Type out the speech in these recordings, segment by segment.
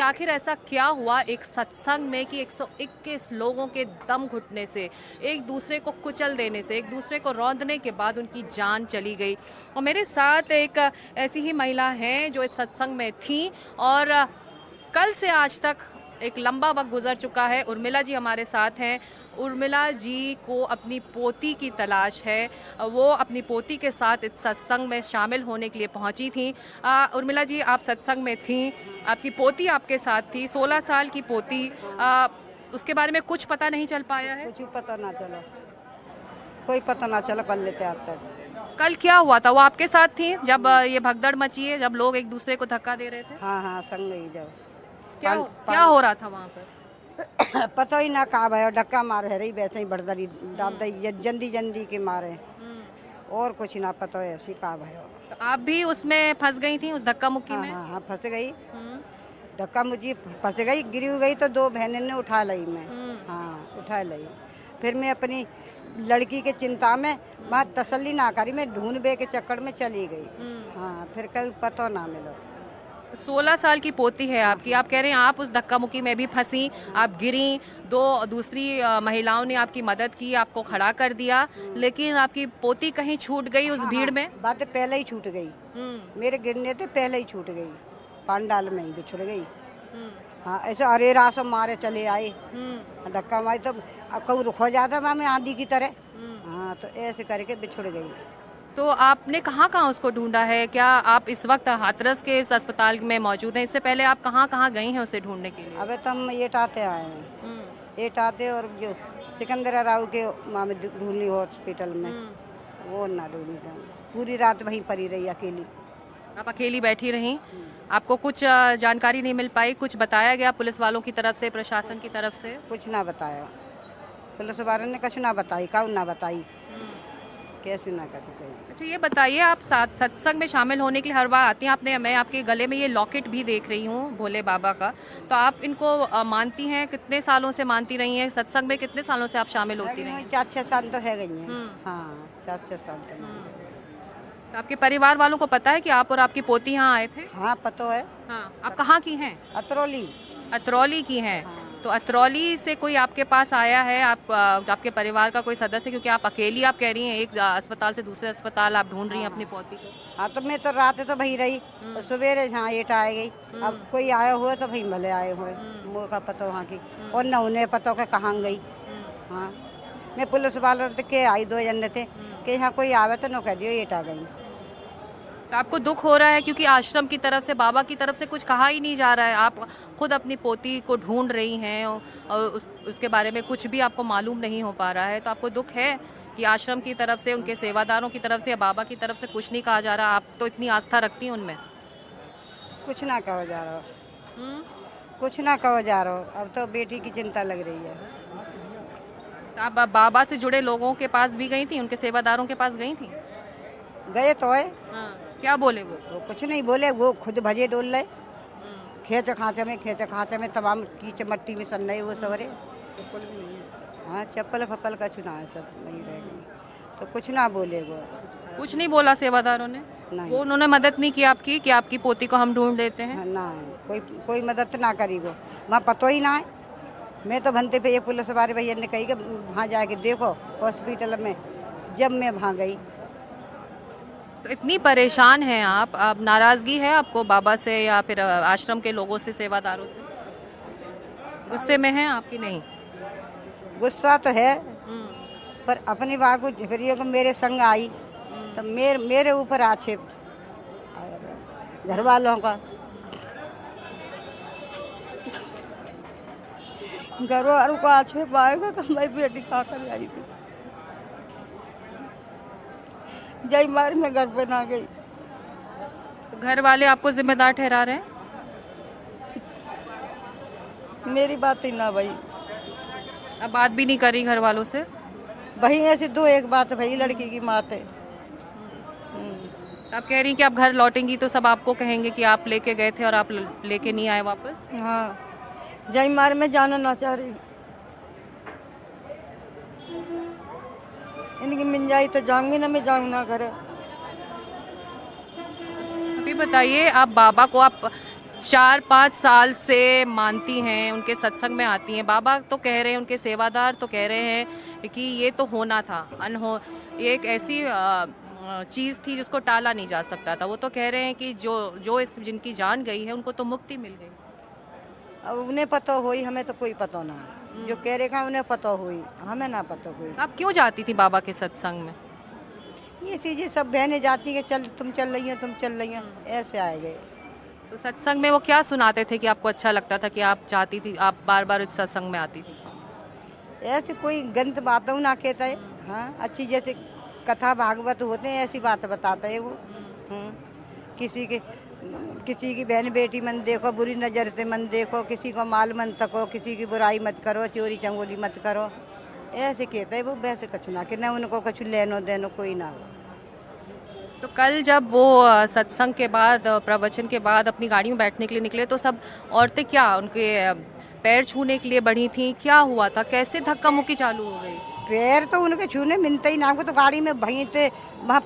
आखिर ऐसा क्या हुआ एक सत्संग में कि 121 लोगों के दम घुटने से, एक दूसरे को कुचल देने से, एक दूसरे को रौंदने के बाद उनकी जान चली गई। और मेरे साथ एक ऐसी ही महिला हैं जो इस सत्संग में थी और कल से आज तक एक लंबा वक्त गुजर चुका है। उर्मिला जी हमारे साथ हैं। उर्मिला जी को अपनी पोती की तलाश है। वो अपनी पोती के साथ इस सत्संग में शामिल होने के लिए पहुंची थी। उर्मिला जी, आप सत्संग में थी, आपकी पोती आपके साथ थी, 16 साल की पोती। उसके बारे में कुछ पता नहीं चल पाया है? कुछ पता ना चला, कोई पता ना चला कल लेते आज तक। कल क्या हुआ था? वो आपके साथ थी जब ये भगदड़ मची है, जब लोग एक दूसरे को धक्का दे रहे थे? हाँ हाँ, संग ही जाओ। क्या हो रहा था वहाँ पर? पता ही ना कहा भाई, धक्का मार है रही वैसे ही भड़दरी डाल दी जंदी जंदी के मारे, और कुछ ना पता है ऐसी कहा भाई। तो आप भी उसमें फंस गई थी, उस धक्का मुक्की हाँ में? हाँ हाँ, फंस गई, धक्का मुझी फंस गई, गिरी गई तो दो बहनें ने उठा ली मैं। हाँ, उठा ली। फिर मैं अपनी लड़की के चिंता में वहाँ तसल्ली ना करी, मैं ढूंढने के चक्कर में चली गई। हाँ, फिर कहीं पता ना मिला। 16 साल की पोती है आपकी, आप कह रहे हैं आप उस धक्का मुक्की में भी फंसी, आप गिरी, दो दूसरी महिलाओं ने आपकी मदद की, आपको खड़ा कर दिया, लेकिन आपकी पोती कहीं छूट गई उस भीड़ में? बात पहले ही छूट गई, मेरे गिरने से पहले ही छूट गई, पांडाल में ही बिछड़ गई। हाँ, ऐसे अरे रासम मारे चले आए, धक्का मारी तो कहूँ रुक हो जाता वहाँ में आंधी की तरह। हाँ, तो ऐसे करके बिछड़ गई। तो आपने कहाँ कहाँ उसको ढूंढा है? क्या आप इस वक्त हाथरस के इस अस्पताल में मौजूद हैं? इससे पहले आप कहाँ कहाँ गई हैं उसे ढूंढने के लिए? अबे तो हम एटाते आए हैं, एटाते और जो सिकंदरा राव के वहाँ में ढूंढनी हॉस्पिटल में, वो ना ढूंढी जाए, पूरी रात वहीं पड़ी रही अकेली। आप अकेली बैठी रहीं? आपको कुछ जानकारी नहीं मिल पाई? कुछ बताया गया पुलिस वालों की तरफ से, प्रशासन की तरफ से? कुछ ना बताया, पुलिस वालों ने कुछ ना बताई, काऊ ना बताई, कैसे ना कर गई। अच्छा, ये बताइए, आप सत्संग में शामिल होने के लिए हर बार आती हैं, मैं आपके गले में ये लॉकेट भी देख रही हूँ भोले बाबा का, तो आप इनको मानती हैं? कितने सालों से मानती रही हैं? सत्संग में कितने सालों से आप शामिल होती रही हैं? 4-6 साल तो है गई हैं। हाँ, 4-6 साल तो। तो आपके परिवार वालों को पता है कि आप और आपकी पोती यहाँ आए थे? हाँ, पता है। हाँ, आप कहाँ की हैं? अतरौली। अतरौली की हैं। हाँ। तो अतरौली से कोई आपके पास आया है? आपके परिवार का कोई सदस्य? क्योंकि आप अकेली, आप कह रही हैं एक अस्पताल से दूसरे अस्पताल आप ढूंढ रही हैं अपनी पोती को। हाँ, तो मैं तो रात तो वही रही, सवेरे यहाँ एट आ गई। अब कोई आया हुआ तो भाई भले आए हुए, मुँह का पता वहाँ की, और न उन्हें पता के कहाँ गई। हाँ, मैं पुलिस वालों के आई 2 जन थे कि यहाँ कोई आवे तो न कह दियो एट आ गई। तो आपको दुख हो रहा है क्योंकि आश्रम की तरफ से, बाबा की तरफ से कुछ कहा ही नहीं जा रहा है, आप खुद अपनी पोती को ढूंढ रही हैं और उसके बारे में कुछ भी आपको मालूम नहीं हो पा रहा है, तो आपको दुख है कि आश्रम की तरफ से, उनके सेवादारों की तरफ से या बाबा की तरफ से कुछ नहीं कहा जा रहा? आप तो इतनी आस्था रखती हैं उनमें। कुछ ना कहो जा रहा हो, कुछ ना कहो जा रहा हो, अब तो बेटी की चिंता लग रही है। तो आप बाबा से जुड़े लोगों के पास भी गई थी, उनके सेवादारों के पास गई थी? गए तो है। हाँ, क्या बोले वो? कुछ नहीं बोले, वो खुद भजे डोल रहे, खेत खाते में तमाम कीचड़ मट्टी में सन रहे वो सवरे। हाँ, चप्पल फप्पल का चुना है, सब वहीं रह गई, तो कुछ ना बोले वो। कुछ नहीं बोला सेवादारों ने? नहीं। वो उन्होंने मदद नहीं की आपकी कि आपकी पोती को हम ढूंढ देते हैं? हाँ, ना कोई मदद ना करी वो, वहाँ पतो ही ना है। मैं तो भनते पे ये पुलिस वाले भैया ने कही कि वहाँ जाके देखो हॉस्पिटल में, जब मैं वहाँ गई। तो इतनी परेशान हैं आप नाराजगी है आपको बाबा से या फिर आश्रम के लोगों से, सेवादारों से? गुस्से में हैं आपकी? नहीं, गुस्सा तो है, पर अपनी बात को झिपरियों को मेरे संग आई तो मेरे ऊपर आक्षेप आया घर वालों का। घर वालों को आक्षेप आएगा कि मेरी बेटी कहाँ कर आई थी, जय मार में घर पे ना गई। तो घर वाले आपको जिम्मेदार ठहरा रहे हैं? मेरी बात ही ना भाई, अब बात भी नहीं करी घर वालों से? वही ऐसी दो एक बात भाई, लड़की की मात है। आप कह रही कि आप घर लौटेंगी तो सब आपको कहेंगे कि आप लेके गए थे और आप लेके नहीं आए वापस? हाँ, जय मार में जाना ना चाह रही, इनकी मिल जाई तो जाऊंगी ना, मैं जाऊंगी ना घर। अभी बताइए, आप बाबा को आप 4-5 साल से मानती हैं, उनके सत्संग में आती हैं। बाबा तो कह रहे हैं, उनके सेवादार तो कह रहे हैं कि ये तो होना था, ये एक ऐसी चीज़ थी जिसको टाला नहीं जा सकता था। वो तो कह रहे हैं कि जो इस जिनकी जान गई है उनको तो मुक्ति मिल गई। अब उन्हें पता हुई, हमें तो कोई पता ना है। जो कह रहे उन्हें पता हुई, हमें ना पता हुई। आप क्यों जाती थी बाबा के सत्संग में? ये चीजें सब बहनें जाती है, चल तुम चल रही हो, तुम चल रही हो, ऐसे आए गए। तो सत्संग में वो क्या सुनाते थे कि आपको अच्छा लगता था कि आप चाहती थी, आप बार बार इस सत्संग में आती थी? ऐसे कोई गलत बातों ना कहता है। हाँ, अच्छी जैसे कथा भागवत होते हैं ऐसी बात बताता है वो। किसी की बहन बेटी मन देखो, बुरी नज़र से मन देखो, किसी को माल मन तको, किसी की बुराई मत करो, चोरी चंगोली मत करो, ऐसे कहता है वो। वैसे कुछ ना कि ना उनको कुछ लेनो देनो कोई ना हो। तो कल जब वो सत्संग के बाद प्रवचन के बाद अपनी गाड़ी में बैठने के लिए निकले तो सब औरतें क्या उनके पैर छूने के लिए बढ़ी थी? क्या हुआ था? कैसे धक्का मुक्की चालू हो गई? पैर तो उनके छूने मिलते ही ना को, तो गाड़ी में वहीं से वहाँ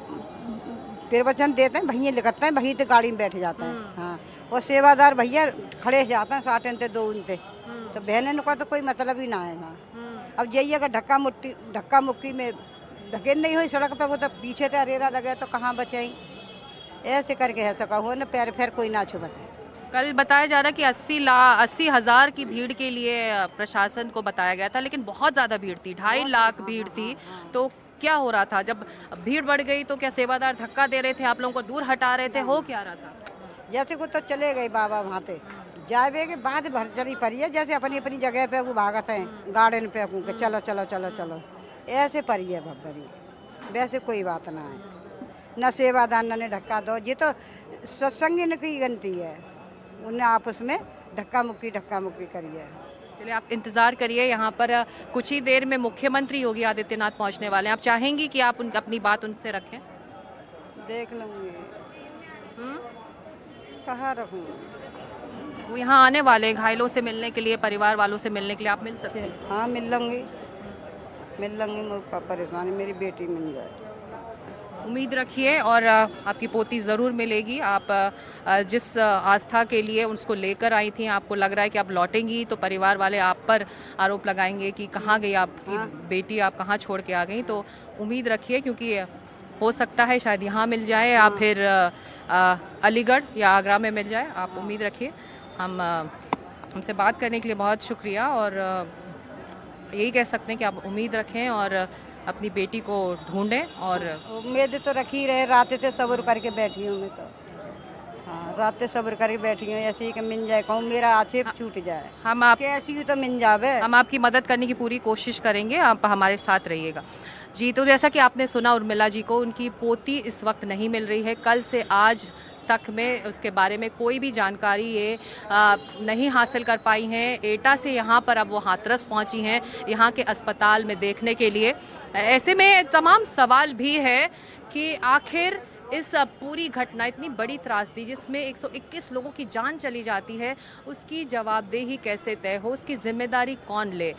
प्रवचन देते हैं, वहीं लिखते हैं, वहीं से गाड़ी में बैठ जाते हैं। हाँ, और सेवादार भैया खड़े जाते हैं, साटन थे 2 उनते। तो बहनों का तो कोई मतलब ही ना है ना। अब यही अगर धक्का मुक्की में ढकेल नहीं हुई सड़क पे, वो तो पीछे से अरेरा लगे तो कहाँ बचाई। ऐसे करके है सका हो ना, पैर फेर कोई ना छुबते। कल बताया जा रहा है कि 80,000 की भीड़ के लिए प्रशासन को बताया गया था, लेकिन बहुत ज़्यादा भीड़ थी, 2.5 लाख भीड़ थी। तो क्या हो रहा था? जब भीड़ बढ़ गई तो क्या सेवादार धक्का दे रहे थे, आप लोगों को दूर हटा रहे थे? हो क्या रहा था? जैसे को तो चले गए बाबा वहाँ से, जावे के बाद भर चढ़ी पड़ी है, जैसे अपनी अपनी जगह पे वो भागत हैं गार्डन पे के चलो चलो चलो चलो, ऐसे पड़ी है भब्बरी। वैसे कोई बात ना है, न सेवादार ने धक्का दो, ये तो सत्संग की गलती है। उन्हें आपस में धक्का मुक्की करी है। चलिए, आप इंतज़ार करिए, यहाँ पर कुछ ही देर में मुख्यमंत्री योगी आदित्यनाथ पहुँचने वाले हैं। आप चाहेंगी कि आप अपनी बात उनसे रखें? देख लूँगी, कहाँ रखूँगी? वो यहाँ आने वाले हैं घायलों से मिलने के लिए, परिवार वालों से मिलने के लिए। आप मिल सकते हैं? हाँ, मिल लूँगी, मुझे परेशानी मेरी बेटी मिल जाए। उम्मीद रखिए और आपकी पोती ज़रूर मिलेगी। आप जिस आस्था के लिए उसको लेकर आई थी, आपको लग रहा है कि आप लौटेंगी, तो परिवार वाले आप पर आरोप लगाएंगे कि कहाँ गई आपकी बेटी, आप कहाँ छोड़ के आ गई। तो उम्मीद रखिए, क्योंकि हो सकता है शायद यहाँ मिल जाए या फिर अलीगढ़ या आगरा में मिल जाए। आप उम्मीद रखिए। हमसे बात करने के लिए बहुत शुक्रिया, और यही कह सकते हैं कि आप उम्मीद रखें और अपनी बेटी को ढूंढें। और उम्मीद तो रखी रहे, रातें तो सब्र करके बैठी हूँ मैं तो। हाँ, रातें सब्र करके बैठी हूँ, ऐसे ही कि मिल जाए, कहूँ मेरा आक्षेप छूट जाए। हम आप कैसी तो मिल जावे। हम आपकी मदद करने की पूरी कोशिश करेंगे, आप हमारे साथ रहिएगा जी। तो जैसा कि आपने सुना उर्मिला जी को, उनकी पोती इस वक्त नहीं मिल रही है। कल से आज तक में उसके बारे में कोई भी जानकारी ये नहीं हासिल कर पाई हैं। एटा से यहाँ पर अब वो हाथरस पहुँची हैं, यहाँ के अस्पताल में देखने के लिए। ऐसे में तमाम सवाल भी है कि आखिर इस पूरी घटना, इतनी बड़ी त्रासदी जिसमें 121 लोगों की जान चली जाती है, उसकी जवाबदेही कैसे तय हो, उसकी जिम्मेदारी कौन ले।